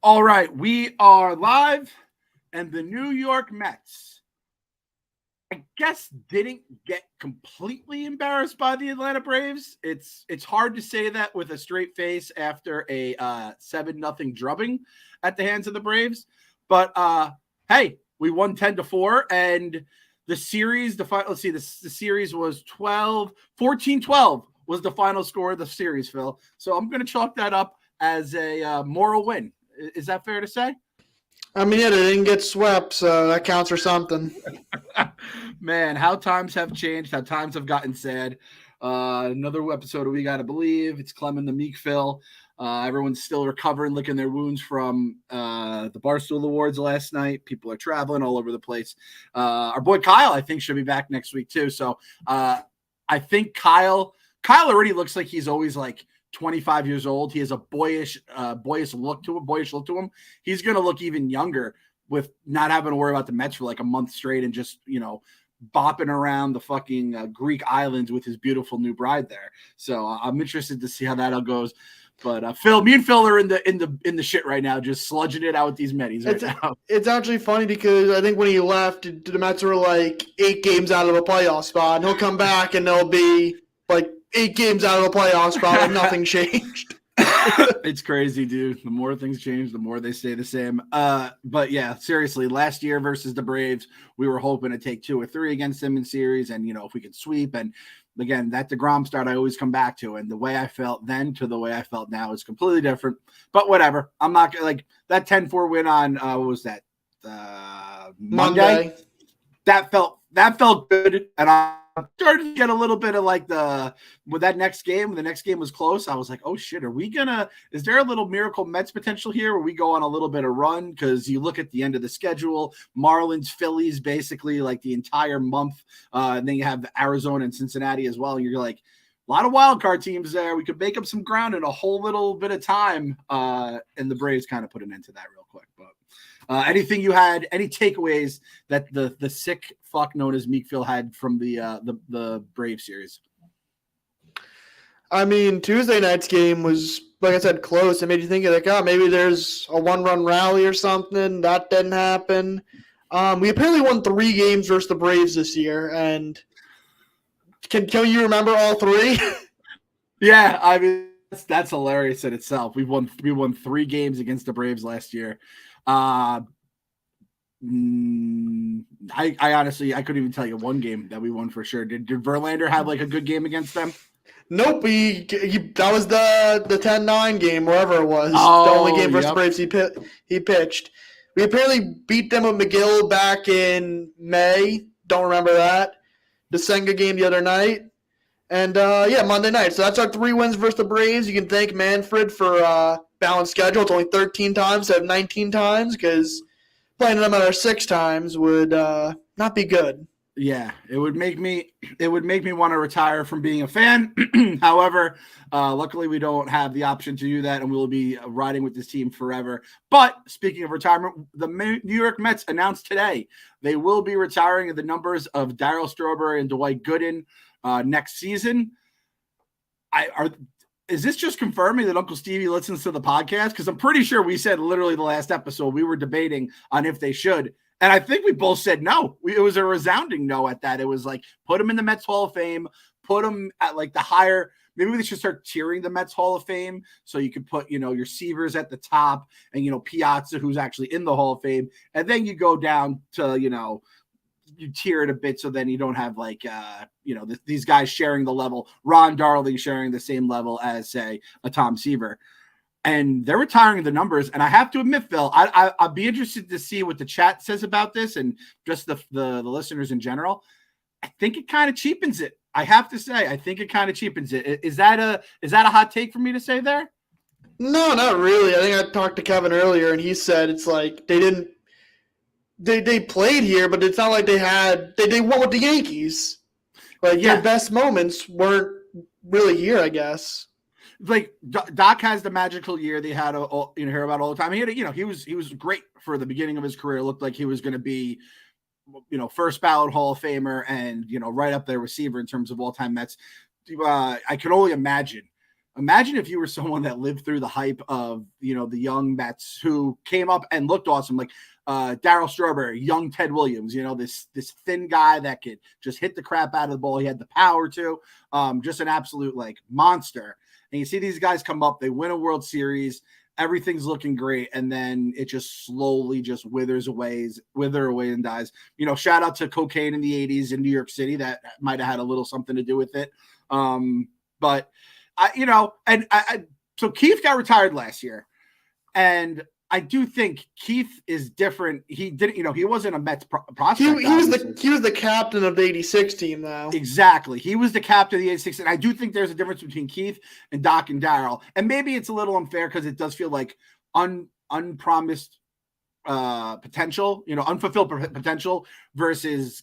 All right, we are live, and the New York Mets, I guess, didn't get completely embarrassed by the Atlanta Braves. It's hard to say that with a straight face after a 7-0 drubbing at the hands of the Braves. But hey, we won 10-4, and the series, let's see, the series was 14-12 was the final score of the series, Phil. So I'm going to chalk that up as a moral win. Is that fair to say? I mean, yeah, they didn't get swept, so that counts for something. Man, how times have changed, how times have gotten sad. Another episode of We Gotta Believe. It's Clem and the Meek Phil. Everyone's still recovering, licking their wounds from the Barstool Awards last night. People are traveling all over the place. Our boy Kyle, I think, should be back next week too. So I think Kyle already looks like he's always like 25 years old. He has a boyish look to him. He's going to look even younger with not having to worry about the Mets for like a month straight and just, bopping around the fucking Greek islands with his beautiful new bride there. So I'm interested to see how that all goes. But me and Phil are in the shit right now, just sludging it out with these Metis right now. It's actually funny because I think when he left, the Mets were like 8 games out of a playoff spot, and he'll come back and they'll be like 8 games out of a playoff spot and nothing changed. It's crazy, dude. The more things change, the more they stay the same. But yeah, seriously, last year versus the Braves, we were hoping to take 2 or 3 against them in series, and if we could sweep. And again, that DeGrom start I always come back to, and the way I felt then to the way I felt now is completely different. But whatever, I'm not gonna like that 10-4 win on what was that Monday? That felt good, and I started to get a little bit of like the next game was close. I was like, oh shit, is there a little miracle Mets potential here where we go on a little bit of run? Because you look at the end of the schedule, Marlins, Phillies, basically like the entire month. And then you have Arizona and Cincinnati as well. And you're like, a lot of wild card teams there. We could make up some ground in a whole little bit of time. And the Braves kind of put an end to that real quick. But anything you had, any takeaways that the sick fuck known as Meekville had from the Brave series? I mean, Tuesday night's game was, like I said, close. It made you think like, maybe there's a 1-run rally or something. That didn't happen. We apparently won 3 games versus the Braves this year, and can you remember all 3? Yeah, I mean that's hilarious in itself. We won 3 games against the Braves last year. I honestly, I couldn't even tell you one game that we won for sure. Did Verlander have like a good game against them? Nope. That was the 10-9 game, wherever it was. Oh, the only game versus the Braves he pitched. We apparently beat them with McGill back in May. Don't remember that. The Senga game the other night. And, Monday night. So that's our 3 wins versus the Braves. You can thank Manfred for balanced schedule. It's only 13 times instead of 19 times because playing them another 6 times would not be good. Yeah, it would make me want to retire from being a fan. However, luckily we don't have the option to do that, and we'll be riding with this team forever. But speaking of retirement, the New York Mets announced today they will be retiring the numbers of Darryl Strawberry and Dwight Gooden next season. Is this just confirming that Uncle Stevie listens to the podcast? Because I'm pretty sure we said literally the last episode we were debating on if they should. And I think we both said no. It was a resounding no at that. It was like, put him in the Mets Hall of Fame, put him at like the higher. Maybe we should start tiering the Mets Hall of Fame. So you could put, your Seavers at the top and, Piazza, who's actually in the Hall of Fame. And then you go down to, you tier it a bit. So then you don't have like, these guys sharing the level. Ron Darling sharing the same level as, say, a Tom Seaver. And they're retiring the numbers. And I have to admit, Phil, I'd be interested to see what the chat says about this and just the listeners in general. I think it kind of cheapens it. I have to say, I think it kind of cheapens it. Is that a hot take for me to say there? No, not really. I think I talked to Kevin earlier, and he said it's like they played here, but it's not like they won with the Yankees. Like their best moments weren't really here, I guess. Like Doc has the magical year they had hear about all the time. He was great for the beginning of his career. It looked like he was going to be, first ballot Hall of Famer and right up there receiver in terms of all time Mets. I can only imagine Imagine if you were someone that lived through the hype of, the young Mets who came up and looked awesome, like Darryl Strawberry, young Ted Williams, this thin guy that could just hit the crap out of the ball. He had the power to, just an absolute like monster. And you see these guys come up, they win a World Series, everything's looking great, and then it just slowly just wither away and dies. Shout out to cocaine in the 80s in New York City. That might have had a little something to do with it. But so Keith got retired last year, and I do think Keith is different. He didn't, he wasn't a Mets prospect. He was the captain of the '86 team, though. Exactly, he was the captain of the '86, and I do think there's a difference between Keith and Doc and Darryl. And maybe it's a little unfair because it does feel like unpromised potential, unfulfilled potential versus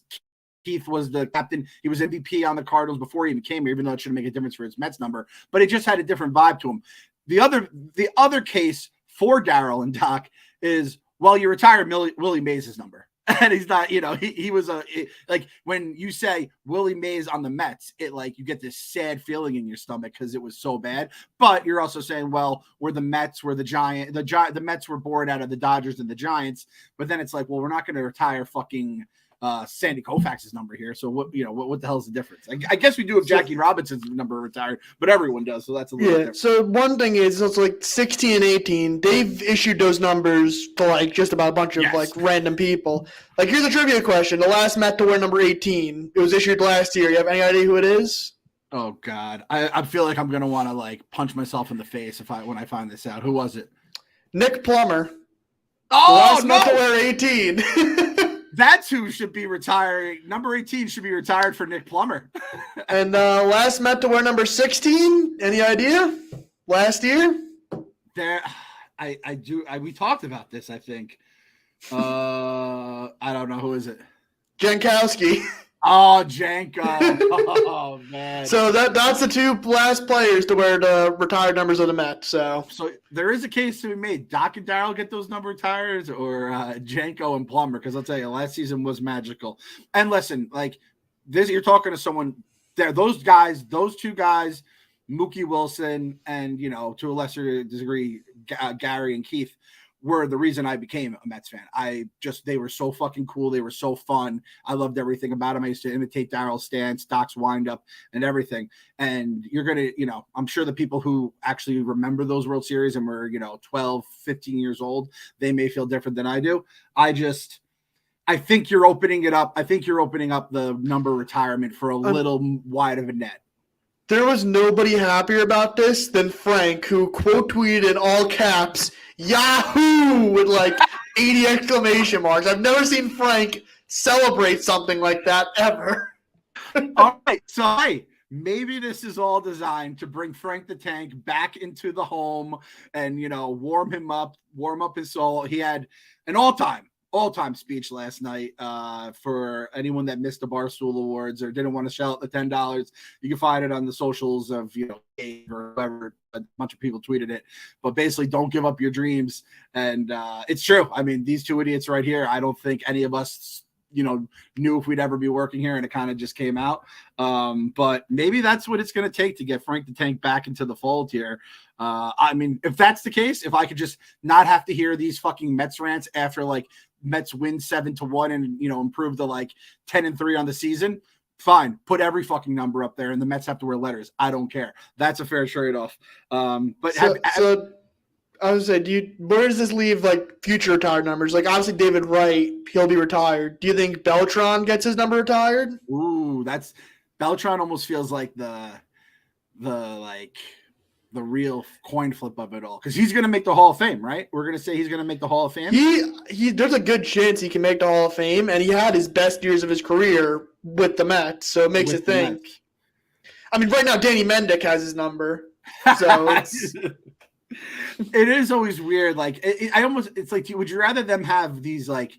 Keith was the captain. He was MVP on the Cardinals before he even came here, even though it shouldn't make a difference for his Mets number. But it just had a different vibe to him. The other case for Darryl and Doc is, well, you retired Willie Mays' number. And he's not, he was like when you say Willie Mays on the Mets, it like you get this sad feeling in your stomach because it was so bad. But you're also saying, well, we're the Mets, we're the Mets were born out of the Dodgers and the Giants. But then it's like, well, we're not going to retire fucking Sandy Koufax's number here. So what the hell is the difference? I guess we do have Jackie Robinson's number retired, but everyone does. So that's a little different. So one thing is it's like 16 and 18. They've issued those numbers to like just about a bunch of like random people. Like here's a trivia question. The last Met to wear number 18. It was issued last year. You have any idea who it is? Oh God. I feel like I'm going to want to like punch myself in the face when I find this out. Who was it? Nick Plummer. Oh, last Met to wear 18. That's who should be retiring. Number 18 should be retired for Nick Plummer. And last Met to wear number 16. Any idea? Last year? We talked about this, I think. I don't know. Who is it? Jankowski. Oh, Janko. Oh, man. So that's the two last players to wear the retired numbers of the Mets. So there is a case to be made. Doc and Darryl get those number retires, or Janko and Plummer, because I'll tell you, last season was magical. And listen, like this, you're talking to someone there. Those two guys, Mookie Wilson, and to a lesser degree, Gary and Keith, were the reason I became a Mets fan. They were so fucking cool. They were so fun. I loved everything about them. I used to imitate Darryl's stance, Doc's windup, and everything. And you're going to, I'm sure the people who actually remember those World Series and were, 12, 15 years old, they may feel different than I do. I think you're opening it up. I think you're opening up the number retirement for a little wide of a net. There was nobody happier about this than Frank, who quote tweeted in all caps, Yahoo! With like 80 exclamation marks. I've never seen Frank celebrate something like that ever. All right. So, hey, maybe this is all designed to bring Frank the Tank back into the home and, warm up his soul. He had an all-time speech last night. For anyone that missed the Barstool Awards or didn't want to shell out the $10, you can find it on the socials of Dave or whoever. A bunch of people tweeted it, but basically, don't give up your dreams. And it's true. I mean, these two idiots right here, I don't think any of us knew if we'd ever be working here, and it kind of just came out. But maybe that's what it's going to take to get Frank the Tank back into the fold here. I mean, if that's the case, if I could just not have to hear these fucking Mets rants after like Mets win 7-1 and improve to like 10-3 on the season, fine. Put every fucking number up there, and the Mets have to wear letters. I don't care. That's a fair trade-off. But so I was saying, where does this leave like future retired numbers? Like obviously David Wright, he'll be retired. Do you think Beltran gets his number retired? Ooh, Beltran almost feels like the real coin flip of it all, because he's going to make the Hall of Fame, right? We're going to say he's going to make the Hall of Fame. There's a good chance he can make the Hall of Fame, and he had his best years of his career with the Mets, so it makes you think. I mean, right now Danny Mendick has his number, so it's. It is always weird. Like it's like, would you rather them have these like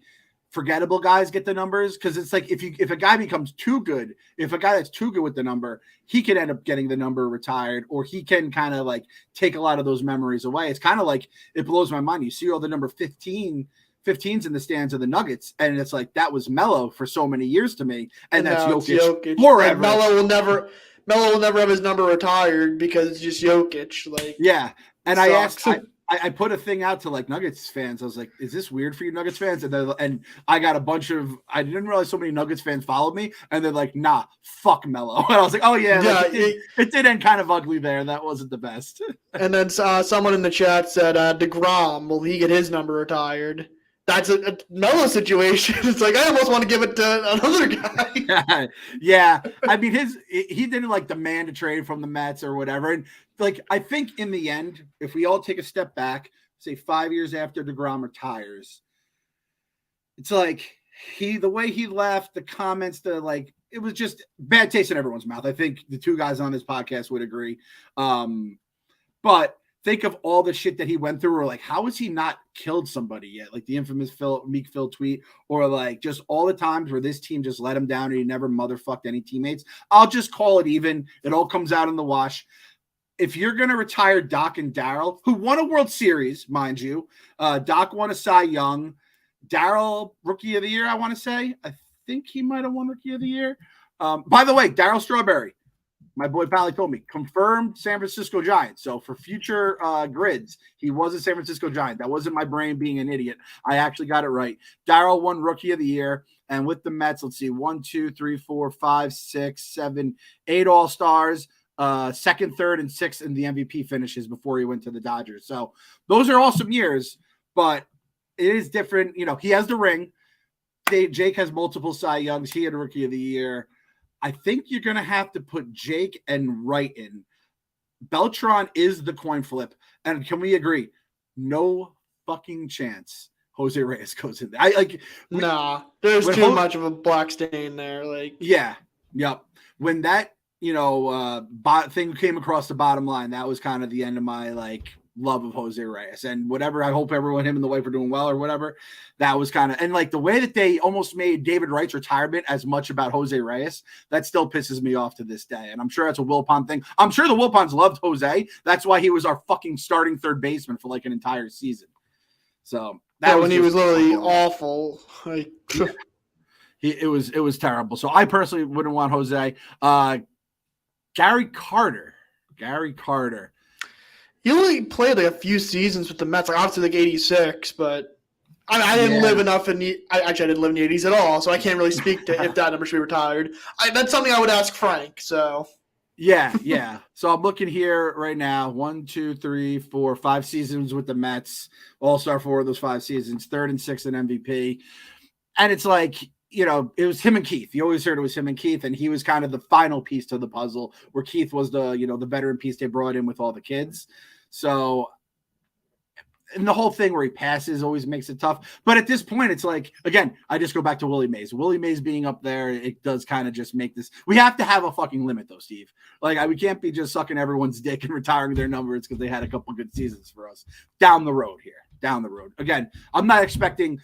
forgettable guys get the numbers? Because it's like if a guy becomes too good, if a guy that's too good with the number, he could end up getting the number retired, or he can kind of like take a lot of those memories away. It's kind of like, it blows my mind. You see all the number 15s in the stands of the Nuggets, and it's like, that was Melo for so many years to me, and that's Jokic forever. Melo will never have his number retired because it's just Jokic. Like, yeah. And sucks. I put a thing out to like Nuggets fans. I was like, is this weird for you Nuggets fans? And I got a bunch of, I didn't realize so many Nuggets fans followed me. And they're like, nah, fuck Melo. And I was like, oh yeah, like, it did end kind of ugly there. That wasn't the best. And then someone in the chat said, DeGrom, will he get his number retired? That's a Melo situation. It's like, I almost want to give it to another guy. Yeah. I mean, he didn't like demand a trade from the Mets or whatever. And like, I think in the end, if we all take a step back, say 5 years after DeGrom retires, it's like the way he left, the comments, it was just bad taste in everyone's mouth. I think the two guys on this podcast would agree. But think of all the shit that he went through, or like, how has he not killed somebody yet? Like the infamous Meek Phil tweet, or like just all the times where this team just let him down and he never motherfucked any teammates. I'll just call it even. It all comes out in the wash. If you're going to retire Doc and Darryl, who won a World Series, mind you, Doc won a Cy Young, Darryl Rookie of the Year, I want to say. I think he might have won Rookie of the Year. By the way, Darryl Strawberry, my boy Pally told me, confirmed San Francisco Giants. So for future grids, he was a San Francisco Giant. That wasn't my brain being an idiot. I actually got it right. Darryl won Rookie of the Year. And with the Mets, let's see, 1, 2, 3, 4, 5, 6, 7, 8 All-Stars, second, third, and sixth in the MVP finishes before he went to the Dodgers. So those are awesome years, but it is different. You know, he has the ring. Jake has multiple Cy Youngs. He had a Rookie of the Year. I think you're going to have to put Jake and Wright in. Beltran is the coin flip. And can we agree? No fucking chance Jose Reyes goes in there. Nah, there's too much of a black stain there. Like, yeah. Yep. When that, thing came across the bottom line, that was kind of the end of my, love of Jose Reyes. And whatever, I hope him and the wife are doing well or whatever. That was kind of, and the way that they almost made David Wright's retirement as much about Jose Reyes, that still pisses me off to this day. And I'm sure that's a Wilpons thing. I'm sure the Wilpons loved Jose. That's why he was our fucking starting third baseman for an entire season. So that when he was literally awful. It was terrible. So I personally wouldn't want Jose. Gary Carter. He only played a few seasons with the Mets, obviously 86, but I didn't live enough I didn't live in the 80s at all, so I can't really speak to if that number should be retired. That's something I would ask Frank. So yeah. So I'm looking here right now. 1, 2, 3, 4, 5 seasons with the Mets. All-Star 4 of those 5 seasons. Third and sixth in MVP. And it's it was him and Keith. You always heard it was him and Keith, and he was kind of the final piece to the puzzle, where Keith was the veteran piece they brought in with all the kids. So, and the whole thing where he passes always makes it tough. But at this point, it's again, I just go back to Willie Mays. Willie Mays being up there, it does kind of just make this. We have to have a fucking limit, though, Steve. We can't be just sucking everyone's dick and retiring their numbers because they had a couple good seasons for us. Down the road. Again, I'm not expecting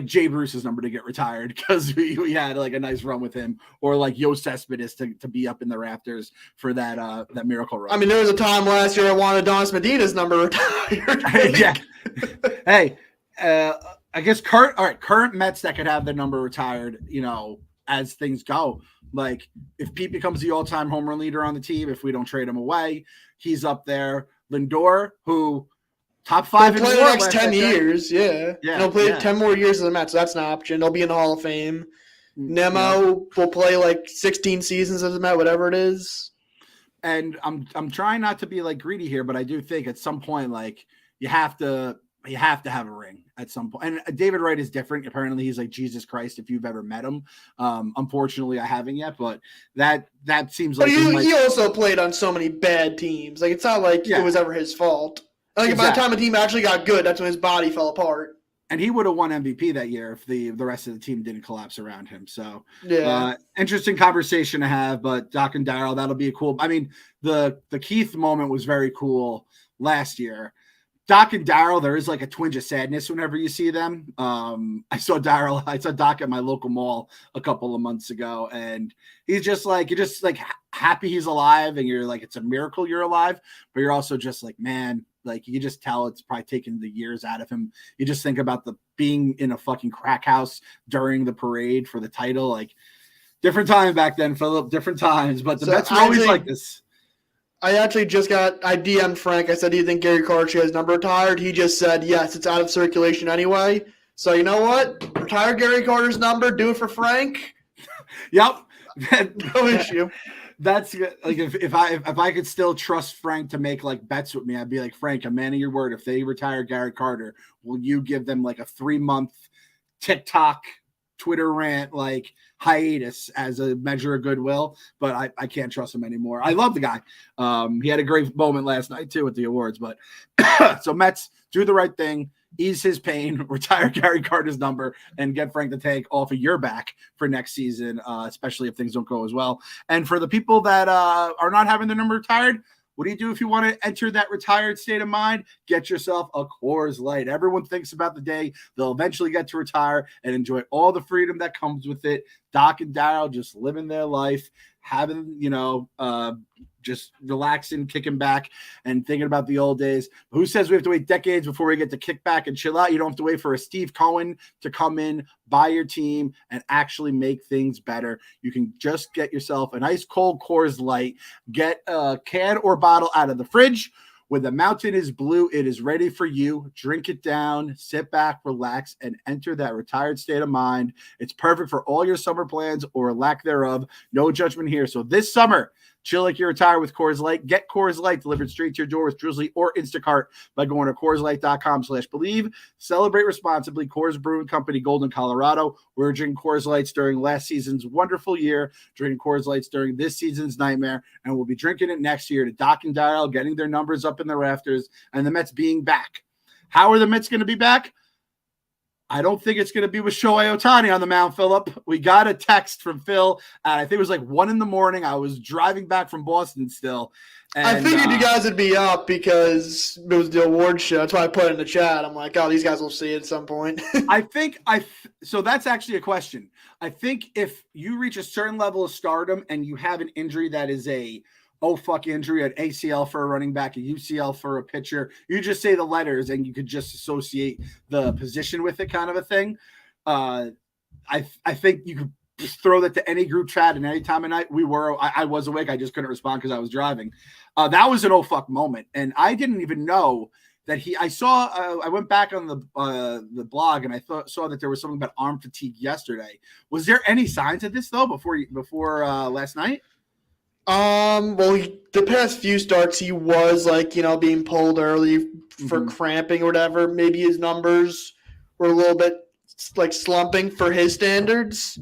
Jay Bruce's number to get retired because we had a nice run with him, or Yo Cespedes to be up in the rafters for that miracle run. I mean, there was a time last year I wanted Donis Medina's number retired. Yeah. Hey, I guess current Mets that could have their number retired, as things go. If Pete becomes the all-time home run leader on the team, if we don't trade him away, he's up there. Lindor, who top 5 in the next 10 years. Yeah. He'll play 10 more years in the Mets. So that's an option. He'll be in the Hall of Fame. Nemo will play 16 seasons as a Met, whatever it is. And I'm trying not to be greedy here, but I do think at some point you have to have a ring at some point. And David Wright is different. Apparently he's Jesus Christ if you've ever met him. Unfortunately I haven't yet, but that seems like he also played on so many bad teams. It's not it was ever his fault. By the time a team actually got good, that's when his body fell apart. And he would have won MVP that year if the rest of the team didn't collapse around him. So, interesting conversation to have. But Doc and Darryl, that'll be cool. I mean, the Keith moment was very cool last year. Doc and Darryl, there is a twinge of sadness whenever you see them. I saw Doc at my local mall a couple of months ago, and he's just you're just happy he's alive, and you're it's a miracle you're alive, but you're also just man. You can just tell it's probably taken the years out of him. You just think about the being in a fucking crack house during the parade for the title. Different time back then, Philip. Different times, but the So Mets were always like this. I DM'd Frank. I said, do you think Gary Carter should have his number retired? He just said, yes, it's out of circulation anyway. So you know what? Retire Gary Carter's number. Do it for Frank. Yep. No issue. That's like if I could still trust Frank to make like bets with me, I'd be like, Frank, a man of your word. If they retire Gary Carter, will you give them like a 3-month TikTok Twitter rant like hiatus as a measure of goodwill? But I can't trust him anymore. I love the guy. He had a great moment last night too at the awards. But so Mets, do the right thing. Ease his pain, retire Gary Carter's number, and get Frank the Tank off of your back for next season, especially if things don't go as well. And for the people that are not having their number retired, what do you do if you want to enter that retired state of mind? Get yourself a Coors Light. Everyone thinks about the day they'll eventually get to retire and enjoy all the freedom that comes with it. Doc and Darryl just living their life, having, just relaxing, kicking back, and thinking about the old days. Who says we have to wait decades before we get to kick back and chill out? You don't have to wait for a Steve Cohen to come in, buy your team, and actually make things better. You can just get yourself a nice cold Coors Light, get a can or bottle out of the fridge. When the mountain is blue, it is ready for you. Drink it down, sit back, relax, and enter that retired state of mind. It's perfect for all your summer plans or lack thereof. No judgment here. So this summer, chill like you're retired with Coors Light. Get Coors Light delivered straight to your door with Drizzly or Instacart by going to CoorsLight.com/believe. Celebrate responsibly. Coors Brewing Company, Golden, Colorado. We're drinking Coors Lights during last season's wonderful year, drinking Coors Lights during this season's nightmare, and we'll be drinking it next year to Doc and Darryl getting their numbers up in the rafters and the Mets being back. How are the Mets going to be back? I don't think it's going to be with Shohei Ohtani on the mound, Philip. We got a text from Phil. I think it was like 1 a.m. I was driving back from Boston still. And, I figured you guys would be up because it was the award show. That's why I put it in the chat. I'm like, oh, these guys will see it at some point. So that's actually a question. I think if you reach a certain level of stardom and you have an injury that is a injury, an ACL for a running back, a UCL for a pitcher, you just say the letters and you could just associate the position with it, kind of a thing. I think you could just throw that to any group chat and any time of night. I was awake. I just couldn't respond because I was driving. That was an moment. And I didn't even know that I went back on the blog and I saw that there was something about arm fatigue yesterday. Was there any signs of this though before last night? Well, the past few starts, he was being pulled early for cramping or whatever. Maybe his numbers were a little bit slumping for his standards.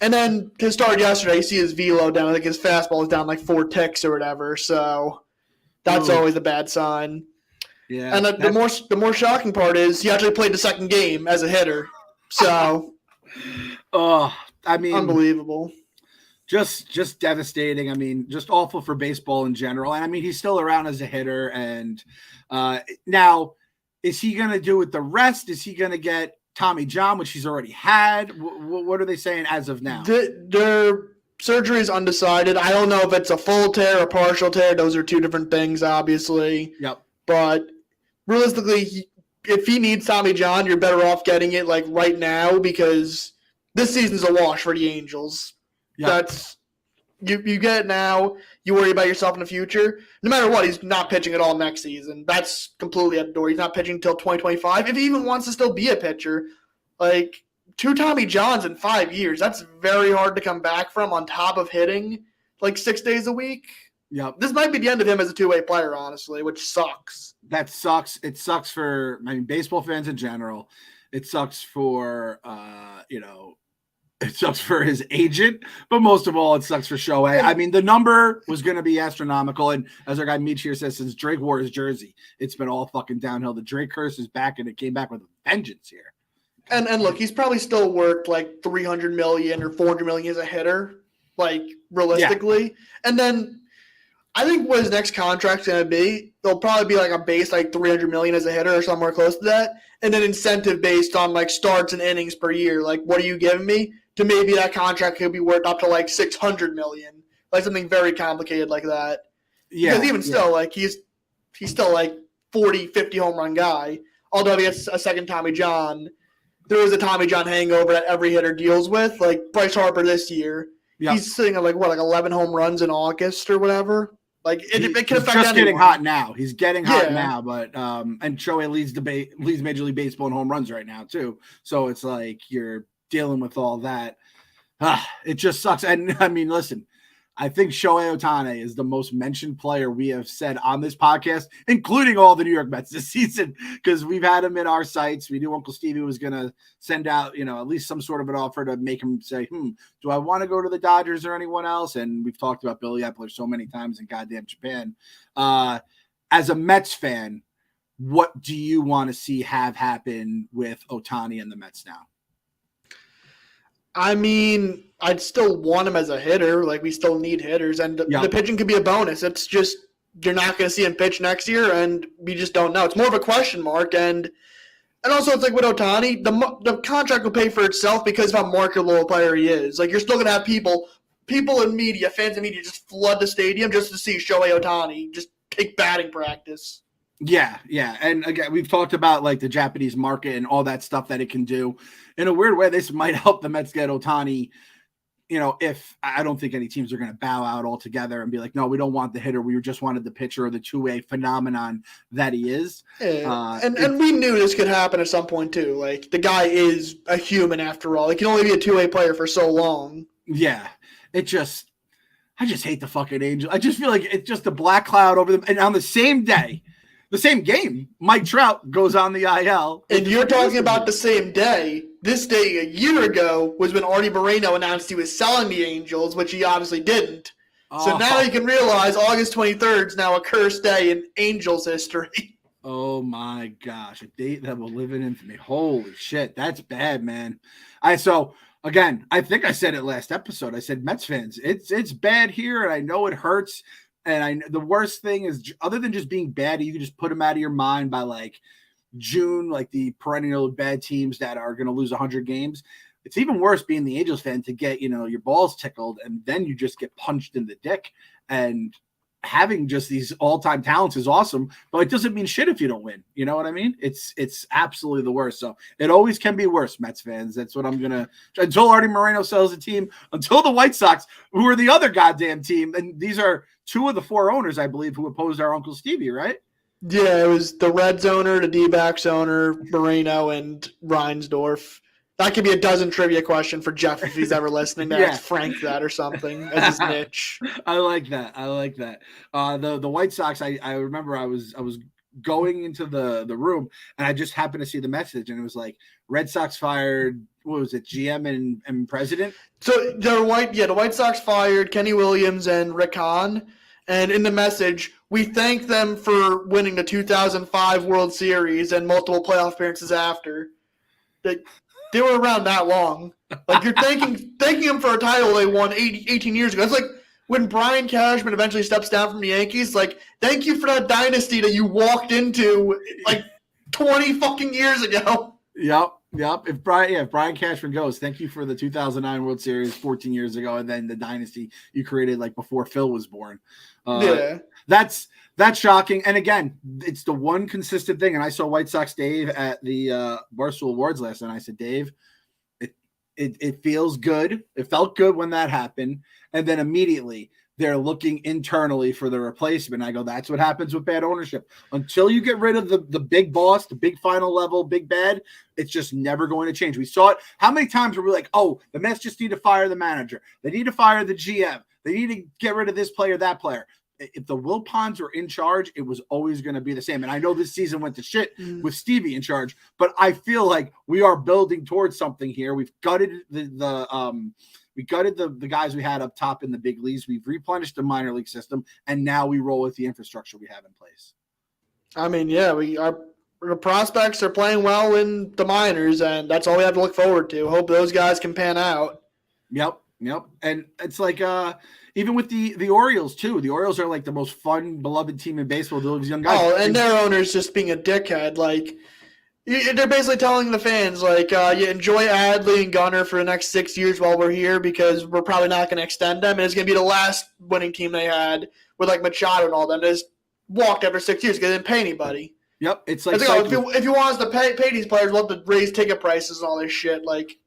And then to start yesterday, you see his velo down. I think his fastball is down 4 ticks or whatever. So that's always a bad sign. Yeah. And the more shocking part is he actually played the second game as a hitter. So, unbelievable. Just devastating. I mean, just awful for baseball in general. And I mean, he's still around as a hitter. And now, is he going to do with the rest? Is he going to get Tommy John, which he's already had? What are they saying as of now? Their surgery is undecided. I don't know if it's a full tear or partial tear. Those are two different things, obviously. Yep. But realistically, if he needs Tommy John, you're better off getting it right now because this season's a wash for the Angels. Yep. That's you get it now. You worry about yourself in the future. No matter what, he's not pitching at all next season. That's completely out the door. He's not pitching until 2025. If he even wants to still be a pitcher, 2 Tommy Johns in 5 years, that's very hard to come back from on top of hitting 6 days a week. Yeah, this might be the end of him as a two-way player, honestly, which sucks. That sucks. It sucks for baseball fans in general. It sucks for it sucks for his agent, but most of all, it sucks for Shohei. I mean, the number was going to be astronomical, and as our guy Meech here says, since Drake wore his jersey, it's been all fucking downhill. The Drake curse is back, and it came back with a vengeance here. And look, he's probably still worth $300 million or $400 million as a hitter, realistically. Yeah. And then I think what his next contract's going to be, there'll probably be a base $300 million as a hitter or somewhere close to that, and then incentive based on starts and innings per year. What are you giving me? To maybe that contract could be worth up to $600 million, something very complicated like that. Yeah, because even still, he's still 40, 50 home run guy. Although if he gets a second Tommy John, there is a Tommy John hangover that every hitter deals with. Bryce Harper this year, Yep. He's sitting at like 11 home runs in August or whatever. Like it can affect just anyone. getting hot now. He's getting hot now, but and Shohei leads Major League Baseball in home runs right now too. So it's like you're dealing with all that. It just sucks. And I mean, listen, I think Shohei Ohtani is the most mentioned player we have said on this podcast, including all the New York Mets this season, because we've had him in our sights. We knew Uncle Stevie was going to send out, at least some sort of an offer to make him say, do I want to go to the Dodgers or anyone else? And we've talked about Billy Epler so many times in goddamn Japan. As a Mets fan, what do you want to see have happen with Ohtani and the Mets now? I mean, I'd still want him as a hitter. Like, we still need hitters, and the pitching could be a bonus. It's just you're not going to see him pitch next year, and we just don't know. It's more of a question mark, and also it's like with Ohtani, the contract will pay for itself because of how marketable a player he is. Like, you're still going to have people in media, fans in media, just flood the stadium just to see Shohei Ohtani just take batting practice. Yeah. And again, we've talked about like the Japanese market and all that stuff that it can do. In a weird way, this might help the Mets get Ohtani, if I don't think any teams are going to bow out altogether and be like, no, we don't want the hitter. We just wanted the pitcher or the two-way phenomenon that he is. Yeah. And we knew this could happen at some point too. Like, the guy is a human after all. He can only be a two-way player for so long. Yeah. I just hate the fucking Angels. I just feel like it's just a black cloud over them. And on the same day, the same game, Mike Trout goes on the IL. And you're talking about the same day. This day a year ago was when Artie Moreno announced he was selling the Angels, which he obviously didn't. So now you can realize August 23rd is now a cursed day in Angels history. Oh, my gosh. A date that will live in infamy. Holy shit. That's bad, man. Again, I think I said it last episode. I said, Mets fans, it's bad here, and I know it hurts. And the worst thing is, other than just being bad, you can just put them out of your mind by like June, like the perennial bad teams that are going to lose 100 games. It's even worse being the Angels fan to get, your balls tickled, and then you just get punched in the dick. And having just these all-time talents is awesome, but it doesn't mean shit if you don't win. You know what I mean? It's absolutely the worst. So it always can be worse, Mets fans. That's what I'm going to – until Artie Moreno sells the team, until the White Sox, who are the other goddamn team, and these are – 2 of the 4 owners, I believe, who opposed our Uncle Stevie, right? Yeah, it was the Reds owner, the D-backs owner, Moreno, and Reinsdorf. That could be a dozen trivia question for Jeff if he's ever listening. To ask Frank that or something as his niche. I like that. The White Sox, I remember I was going into the room, and I just happened to see the message, and it was like, Red Sox fired, what was it, GM and president? So the White Sox fired Kenny Williams and Rick Hahn. And in the message, we thank them for winning the 2005 World Series and multiple playoff appearances after. They were around that long. Like, you're thanking them for a title they won 18 years ago. It's like when Brian Cashman eventually steps down from the Yankees, like, thank you for that dynasty that you walked into like 20 fucking years ago. Yep. If Brian Cashman goes, thank you for the 2009 World Series 14 years ago, and then the dynasty you created like before Phil was born. That's shocking. And again, it's the one consistent thing. And I saw White Sox Dave at the Barstool Awards last night. I said, Dave, it feels good. It felt good when that happened, and then immediately they're looking internally for the replacement. I go, that's what happens with bad ownership. Until you get rid of the big boss, the big final level, big bad, it's just never going to change. We saw it. How many times were we like, oh, the Mets just need to fire the manager. They need to fire the GM. They need to get rid of this player, that player. If the Wilpons were in charge, it was always going to be the same. And I know this season went to shit with Stevie in charge, but I feel like we are building towards something here. We've gutted we gutted the guys we had up top in the big leagues. We've replenished the minor league system, and now we roll with the infrastructure we have in place. I mean, yeah, the prospects are playing well in the minors, and that's all we have to look forward to. Hope those guys can pan out. Yep. And it's like even with the Orioles too. The Orioles are like the most fun, beloved team in baseball. Those young guys. Oh, and their owner's just being a dickhead. Like, they're basically telling the fans, like, you enjoy Adley and Gunnar for the next 6 years while we're here because we're probably not going to extend them. And it's going to be the last winning team they had with, like, Machado and all them. They just walked after 6 years because they didn't pay anybody. Yep. It's like, if you want us to pay these players, we'll have to raise ticket prices and all this shit. Like,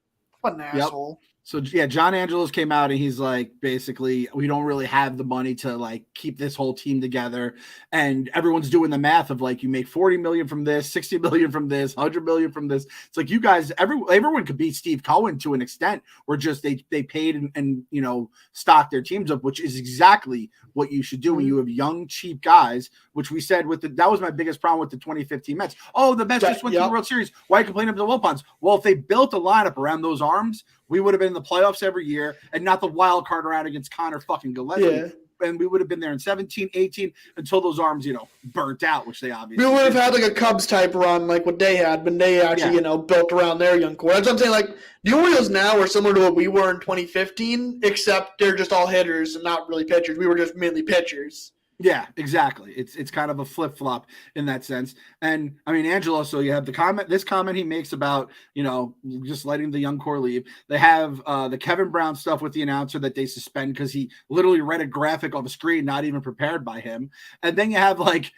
what an asshole. So yeah, John Angelos came out and he's like, basically, we don't really have the money to like keep this whole team together, and everyone's doing the math of like, you make 40 million from this, 60 million from this, 100 million from this. It's like, you guys, everyone could beat Steve Cohen to an extent, where just they paid and you know, stocked their teams up, which is exactly what you should do when you have young cheap guys. Which we said that was my biggest problem with the 2015 Mets. Oh, the Mets just went to the World Series. Why complain about the Wilpons? Well, if they built a lineup around those arms, we would have been in the playoffs every year and not the wild card round against Connor fucking Gillespie. Yeah. And we would have been there in 17, 18 until those arms, you know, burnt out, which they obviously we would have had like a Cubs type run like what they had, but they actually, you know, built around their young core. That's what I'm saying. Like, the Orioles now are similar to what we were in 2015, except they're just all hitters and not really pitchers. We were just mainly pitchers. Yeah, exactly. It's kind of a flip-flop in that sense. And I mean, Angelo, so you have this comment he makes about, you know, just letting the young core leave. They have the Kevin Brown stuff with the announcer that they suspend because he literally read a graphic on the screen, not even prepared by him. And then you have like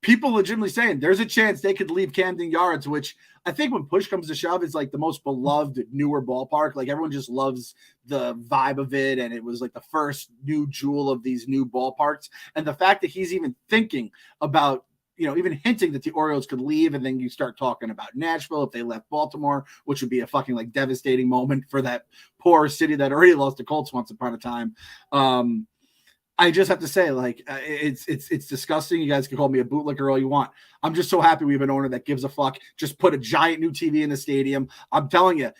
people legitimately saying there's a chance they could leave Camden Yards, which I think when push comes to shove is like the most beloved newer ballpark. Like, everyone just loves the vibe of it. And it was like the first new jewel of these new ballparks. And the fact that he's even thinking about, you know, even hinting that the Orioles could leave. And then you start talking about Nashville if they left Baltimore, which would be a fucking like devastating moment for that poor city that already lost the Colts once upon a time. I just have to say, like, it's disgusting. You guys can call me a bootlicker all you want. I'm just so happy we have an owner that gives a fuck. Just put a giant new TV in the stadium. I'm telling you,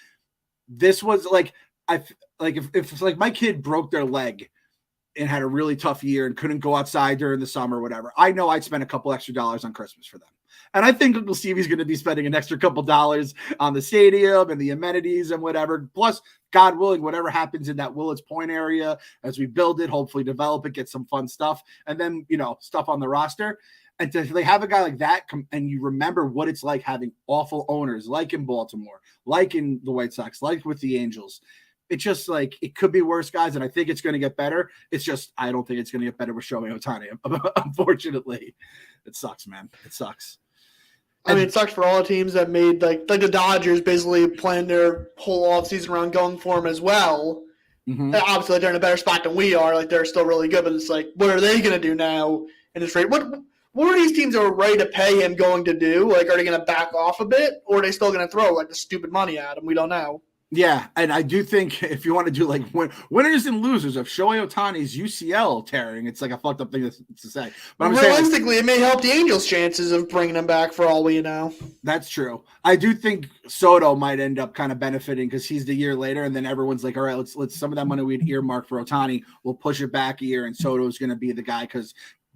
this was like, if like my kid broke their leg and had a really tough year and couldn't go outside during the summer or whatever, I know I'd spend a couple extra dollars on Christmas for them. And I think Uncle Stevie's going to be spending an extra couple dollars on the stadium and the amenities and whatever. Plus, God willing, whatever happens in that Willits Point area as we build it, hopefully develop it, get some fun stuff, and then, you know, stuff on the roster. And to they have a guy like that, and you remember what it's like having awful owners, like in Baltimore, like in the White Sox, like with the Angels. It's just like, it could be worse, guys, and I think it's going to get better. It's just, I don't think it's going to get better with Shohei Ohtani, unfortunately. It sucks, man. It sucks. I mean, it sucks for all the teams that made, like the Dodgers basically planned their whole offseason around going for him as well. Mm-hmm. Obviously, they're in a better spot than we are. Like, they're still really good, but it's like, what are they going to do now in this rate? What are these teams that are ready to pay him going to do? Like, are they going to back off a bit, or are they still going to throw, like, the stupid money at him? We don't know. Yeah, and I do think if you want to do like winners and losers of Shohei Ohtani's UCL tearing, it's like a fucked up thing to say. But realistically, it may help the Angels' chances of bringing him back for all we know. That's true. I do think Soto might end up kind of benefiting because he's the year later, and then everyone's like, all right, let's some of that money we'd earmark for Ohtani, we'll push it back a year, and Soto's going to be the guy because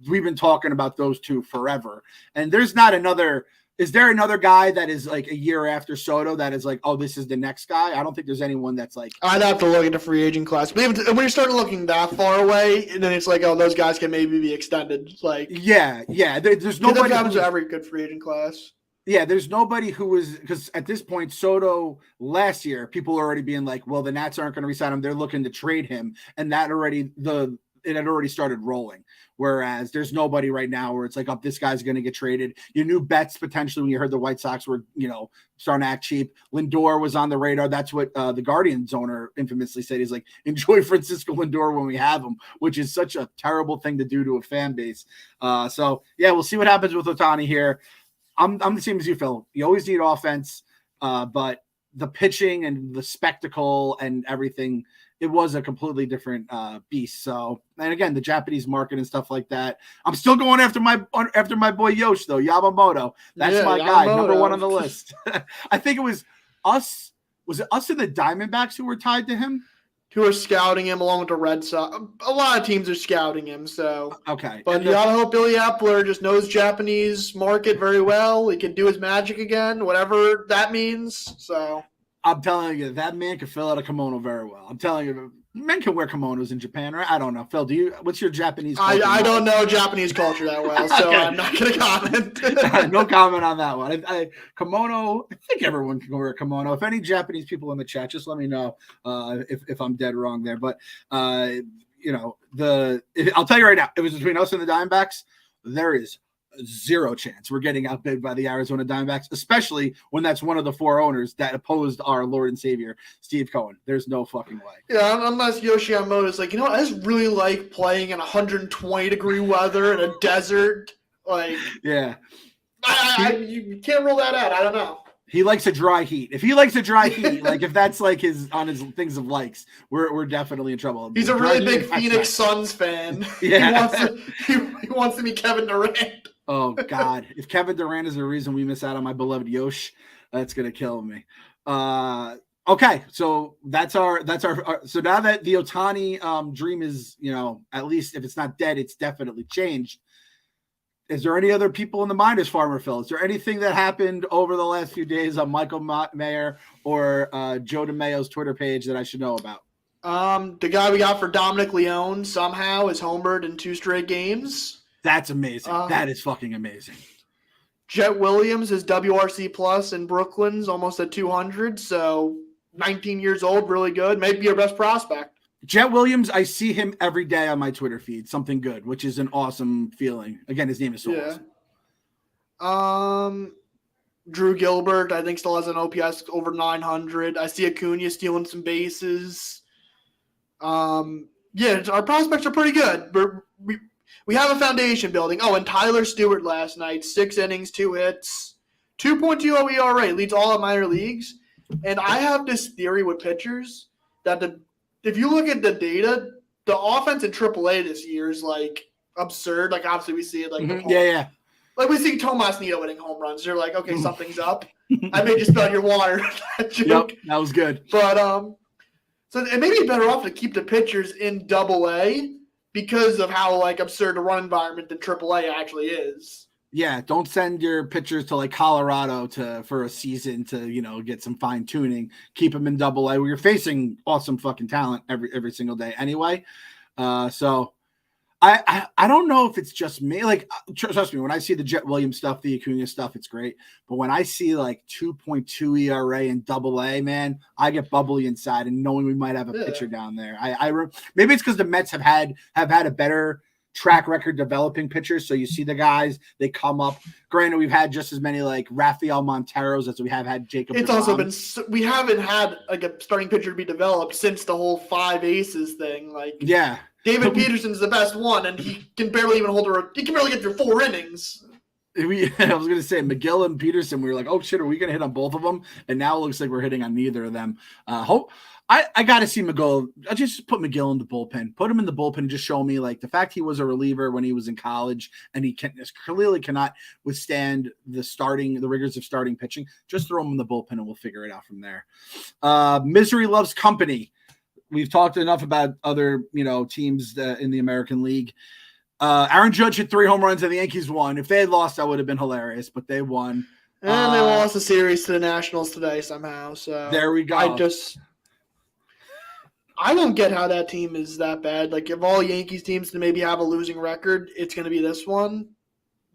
we've been talking about those two forever. And there's not another. Is there another guy that is like a year after Soto that is like, oh, this is the next guy? I don't think there's anyone that's like. I'd have to look at the free agent class. But even when you start looking that far away, then it's like, oh, those guys can maybe be extended. Like, yeah. There's nobody. That happens to every good free agent class. Yeah, there's nobody who is, because at this point, Soto last year, people are already being like, well, the Nats aren't going to resign him. They're looking to trade him, and that already it had already started rolling. Whereas there's nobody right now where it's like, oh, this guy's going to get traded. You knew Betts potentially when you heard the White Sox were, you know, starting to act cheap. Lindor was on the radar. That's what the Guardians owner infamously said. He's like, enjoy Francisco Lindor when we have him, which is such a terrible thing to do to a fan base. So, yeah, we'll see what happens with Ohtani here. I'm the same as you, Phil. You always need offense, but the pitching and the spectacle and everything, it was a completely different beast. So, and again, the Japanese market and stuff like that. I'm still going after my boy Yosh though, Yamamoto. That's my guy, number one on the list. I think it was us. Was it us and the Diamondbacks who were tied to him? Who are scouting him along with the Red Sox. A lot of teams are scouting him. So okay, but you gotta hope Billy Appler just knows Japanese market very well. He can do his magic again, whatever that means. So. I'm telling you, that man can fill out a kimono very well. I'm telling you, men can wear kimonos in Japan, right? I don't know. Phil, what's your Japanese culture? I don't know Japanese culture that well, so okay. I'm not going to comment. No comment on that one. Kimono, I think everyone can wear a kimono. If any Japanese people in the chat, just let me know if I'm dead wrong there. But, you know, I'll tell you right now, it was between us and the Diamondbacks. There is zero chance we're getting outbid by the Arizona Diamondbacks, especially when that's one of the 4 owners that opposed our Lord and Savior, Steve Cohen. There's no fucking way. Yeah, unless Yoshi Yamamoto's like, I just really like playing in 120-degree weather in a desert. Like, yeah. You can't rule that out. I don't know. He likes a dry heat. If he likes a dry heat, like if that's like his things of likes, we're definitely in trouble. He's a really big Phoenix Suns fan. Yeah. He wants to be Kevin Durant. Oh God. If Kevin Durant is the reason we miss out on my beloved Yosh, that's gonna kill me. Okay, so that's our so now that the Ohtani dream is, at least if it's not dead, it's definitely changed. Is there any other people in the mind as Farmer Phil? Is there anything that happened over the last few days on Michael Mayer or Joe DeMayo's Twitter page that I should know about? The guy we got for Dominic Leone somehow is homered in 2 straight games. That's amazing. That is fucking amazing. Jet Williams is WRC plus in Brooklyn's almost at 200, so 19 years old, really good. Maybe your best prospect. Jet Williams, I see him every day on my Twitter feed. Something good, which is an awesome feeling. Again, his name is so awesome. Drew Gilbert, I think, still has an OPS over 900. I see Acuna stealing some bases. Our prospects are pretty good. We have a foundation building. Oh, and Tyler Stewart last night, 6 innings, 2 hits, 2.20 ERA, leads all of minor leagues. And I have this theory with pitchers that if you look at the data, the offense in AAA this year is like absurd. Like obviously we see it like like we see Tomas Nido hitting home runs. You're like, okay, something's up. I may just spill your water. Yep, that was good. But so it may be better off to keep the pitchers in AA because of how like absurd a run environment that AAA actually is. Yeah, don't send your pitchers to like Colorado for a season to get some fine tuning. Keep them in AA where you're facing awesome fucking talent every single day anyway. So I don't know if it's just me. Like trust me, when I see the Jet Williams stuff, the Acuna stuff, it's great. But when I see like 2.2 ERA in AA, man, I get bubbly inside and knowing we might have a pitcher down there. Maybe it's because the Mets have had a better track record developing pitchers. So you see the guys, they come up. Granted, we've had just as many like Rafael Monteros as we have had Jacob. It's also been, we haven't had like a starting pitcher to be developed since the whole 5 aces thing. Like, yeah, David Peterson's the best one, and he can barely even he can barely get through 4 innings. I was going to say McGill and Peterson. We were like, oh shit, are we going to hit on both of them? And now it looks like we're hitting on neither of them. I got to see McGill. I just put McGill in the bullpen. Put him in the bullpen and just show me like the fact he was a reliever when he was in college and he clearly cannot withstand the rigors of starting pitching. Just throw him in the bullpen and we'll figure it out from there. Misery loves company. We've talked enough about other teams in the American League. Aaron Judge hit 3 home runs and the Yankees won. If they had lost, that would have been hilarious, but they won. And they lost the series to the Nationals today somehow. So there we go. I don't get how that team is that bad. Like, if all Yankees teams to maybe have a losing record, it's going to be this one.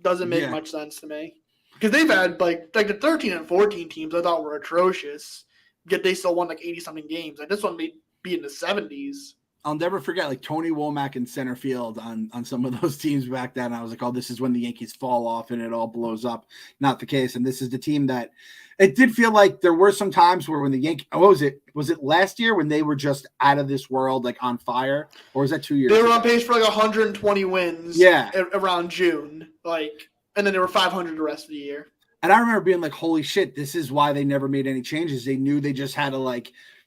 Doesn't make much sense to me. Because they've had, like the 13 and 14 teams I thought were atrocious, yet they still won, 80-something games. Like, this one may be in the 70s. I'll never forget, Tony Womack in center field on some of those teams back then. I was like, oh, this is when the Yankees fall off and it all blows up. Not the case. And this is the team that it did feel like there were some times where when the Yankees, was it last year when they were just out of this world, on fire? Or was that 2 years They were ago? on pace for 120 wins around June. And then they were 500 the rest of the year. And I remember being like, holy shit, this is why they never made any changes. They knew they just had to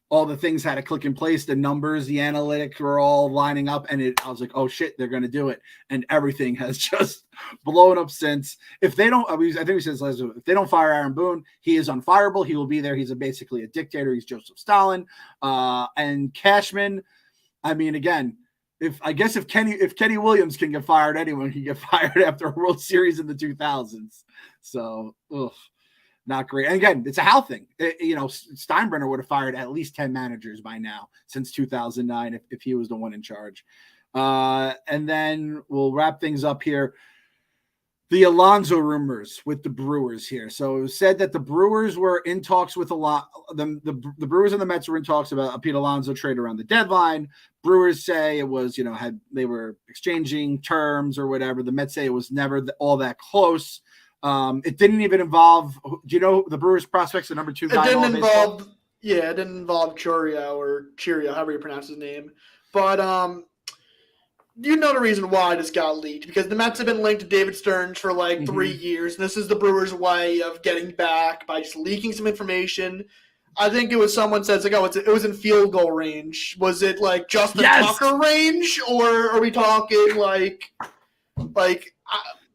all the things had to click in place. The numbers, the analytics were all lining up. And I was like, oh shit, they're going to do it. And everything has just blown up since. If they don't, I think we said this last week, if they don't fire Aaron Boone, he is unfireable. He will be there. He's basically a dictator. He's Joseph Stalin. And Cashman, again, if Kenny Williams can get fired, anyone can get fired after a World Series in the 2000s. So, not great. And again, it's a Hal thing. Steinbrenner would have fired at least 10 managers by now since 2009 if he was the one in charge. And then we'll wrap things up here. the Alonso rumors with the Brewers here. So it was said that the Brewers were in talks with the Brewers and the Mets were in talks about a Pete Alonso trade around the deadline. Brewers say it was, they were exchanging terms or whatever. The Mets say it was never all that close. It didn't even involve, do you know the Brewers prospects, the number 2 guy? It didn't involve Cheerio, however you pronounce his name. But you know the reason why this got leaked, because the Mets have been linked to David Stearns for 3 years, and this is the Brewers' way of getting back by just leaking some information. I think it was someone said, it was in field goal range. Was it Justin Tucker range, or are we talking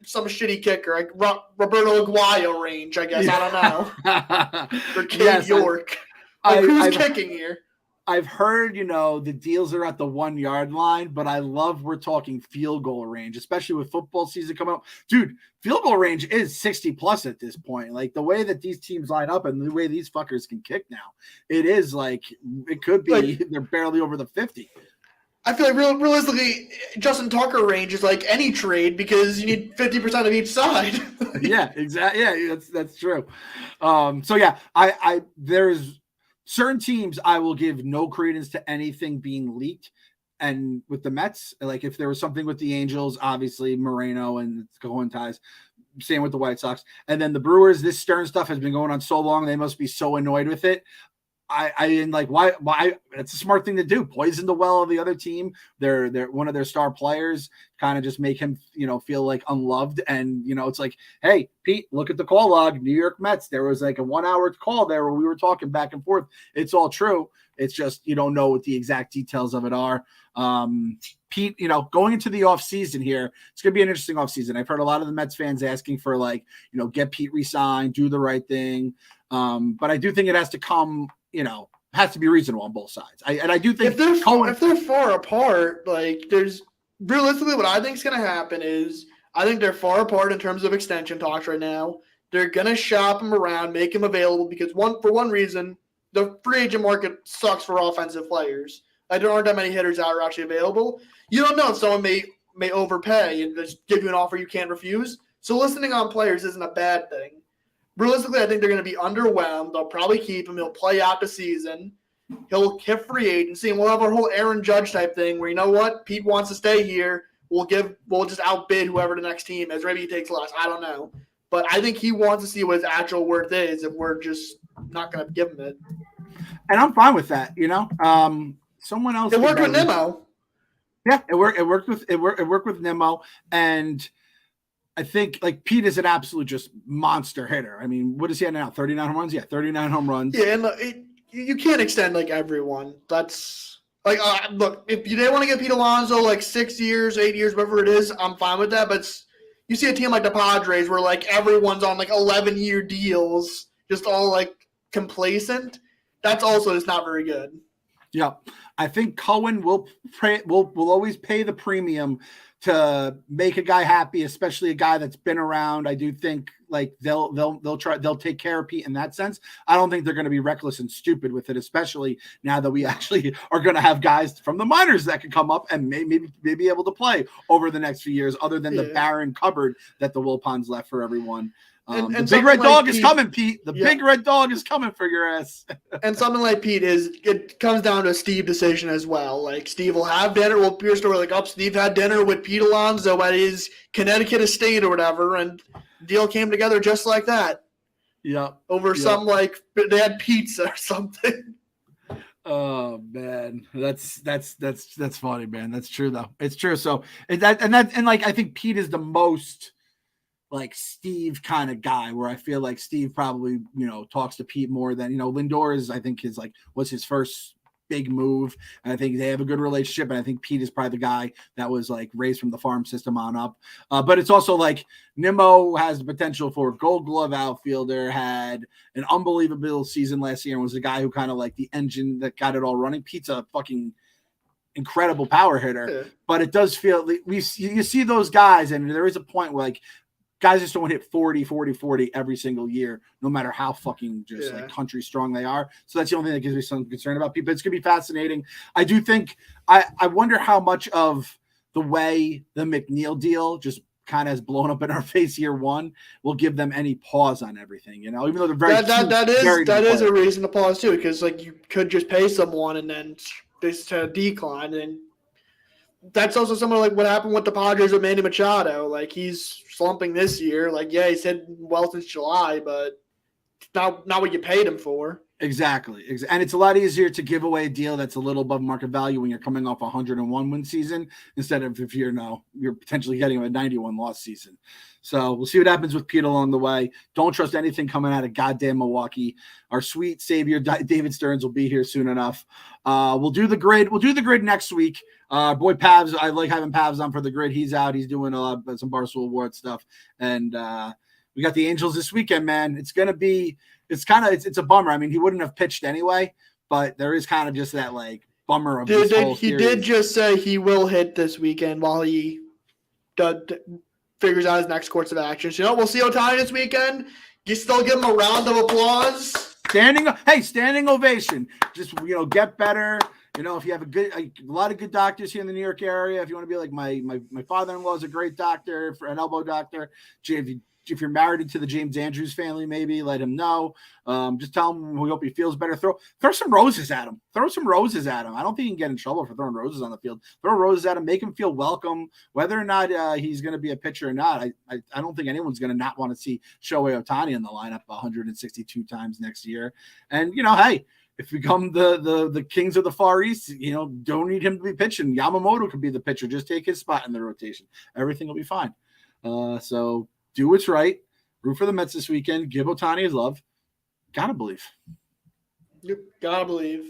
some shitty kicker, Roberto Aguayo range, I guess. I don't know. Or Cade York. Who's kicking here? I've heard, the deals are at the 1 yard line, but I love we're talking field goal range, especially with football season coming up. Dude, field goal range is 60 plus at this point. The way that these teams line up and the way these fuckers can kick now, it is it could be they're barely over the 50. I feel realistically, Justin Tucker range is like any trade because you need 50% of each side. Yeah, exactly. Yeah, that's true. So yeah, there's certain teams I will give no credence to anything being leaked. And with the Mets, if there was something with the Angels, obviously Moreno and Cohen ties. Same with the White Sox. And then the Brewers, this Stern stuff has been going on so long, they must be so annoyed with it. Why? It's a smart thing to do. Poison the well of the other team. They're one of their star players. Kind of just make him, feel unloved. And it's hey, Pete, look at the call log. New York Mets. There was a 1 hour call there where we were talking back and forth. It's all true. It's just you don't know what the exact details of it are. Pete, going into the off season here, it's going to be an interesting off season. I've heard a lot of the Mets fans asking for get Pete re-signed, do the right thing. But I do think it has to come. Has to be reasonable on both sides. I do think if they're far apart, there's realistically what I think is going to happen is I think they're far apart in terms of extension talks right now. They're going to shop him around, make him available because for one reason, the free agent market sucks for offensive players. There aren't that many hitters that are actually available. You don't know if someone may overpay and just give you an offer you can't refuse. So listening on players isn't a bad thing. Realistically, I think they're going to be underwhelmed. They'll probably keep him. He'll play out the season. He'll hit free agency, and we'll have our whole Aaron Judge type thing where, Pete wants to stay here. We'll just outbid whoever the next team is. Maybe he takes less. I don't know. But I think he wants to see what his actual worth is if we're just not going to give him it. And I'm fine with that, Someone else. It worked with Nimmo. Yeah, it worked with Nimmo, and I think Pete is an absolute just monster hitter. I mean, what is he at now? 39 home runs? Yeah, 39 home runs. Yeah, and you can't extend everyone. That's look, if they want to get Pete Alonso 6 years, 8 years, whatever it is, I'm fine with that. But you see a team like the Padres where everyone's on 11-year deals, just all complacent. That's also just not very good. Yeah, I think Cohen will always pay the premium to make a guy happy, especially a guy that's been around. I do think they'll take care of Pete in that sense. I don't think they're going to be reckless and stupid with it, especially now that we actually are going to have guys from the minors that can come up and maybe be able to play over the next few years, other than the barren cupboard that the Wilpons left for everyone. And the big red dog is coming, Pete. The big red dog is coming for your ass. And something like Pete it comes down to a Steve decision as well. Steve will have dinner. We'll hear a story Steve had dinner with Pete Alonso at his Connecticut estate or whatever, and the deal came together just like that. Yeah. Over some they had pizza or something. Oh man, that's funny, man. That's true though. It's true. So I think Pete is the most Steve kind of guy where I feel Steve probably, talks to Pete more than, Lindor is, I think was his first big move. And I think they have a good relationship. And I think Pete is probably the guy that was raised from the farm system on up. But it's also Nimmo has the potential for a Gold Glove outfielder, had an unbelievable season last year and was a guy who kind of the engine that got it all running. Pete's a fucking incredible power hitter, but it does feel you see those guys. And there is a point where guys just don't hit 40 every single year, no matter how fucking just country strong they are. So that's the only thing that gives me some concern about people. It's going to be fascinating. I do think I wonder how much of the way the McNeil deal just kind of has blown up in our face year one will give them any pause on everything, you know, even though they're very that is a reason to pause too, because like you could just pay someone and then they decline, and that's also similar like what happened with the Padres with Manny Machado. Like he's slumping this year. Like he's hit well since July, but not what you paid him for. Exactly. And it's a lot easier to give away a deal that's a little above market value when you're coming off a 101 win season instead of if you're potentially getting a 91 loss season. So we'll see what happens with Pete along the way. Don't trust anything coming out of goddamn Milwaukee. Our sweet savior David Stearns will be here soon enough. We'll do the grid. We'll do the grid next week. Boy Pavs, I like having Pavs on for the grid. He's out. He's doing a lot of some Barstool Award stuff, and we got the Angels this weekend, man. It's gonna be. It's a bummer. I mean, he wouldn't have pitched anyway, but there is kind of just that like bummer of this whole series. He did just say he will hit this weekend while he figures out his next course of action. So, we'll see Ohtani this weekend. You still give him a round of applause. Standing ovation. Just get better. If you have a lot of good doctors here in the New York area, if you want to be like my father-in-law is a great doctor, an elbow doctor. If you're married to the James Andrews family, maybe let him know. Just tell him we hope he feels better. Throw some roses at him. I don't think he can get in trouble for throwing roses on the field. Throw roses at him. Make him feel welcome. Whether or not he's going to be a pitcher or not, I don't think anyone's going to not want to see Shohei Ohtani in the lineup 162 times next year. And, hey, if we become the kings of the Far East, don't need him to be pitching. Yamamoto could be the pitcher. Just take his spot in the rotation. Everything will be fine. So do what's right. Root for the Mets this weekend. Give Ohtani his love. Gotta believe. Yep, gotta believe.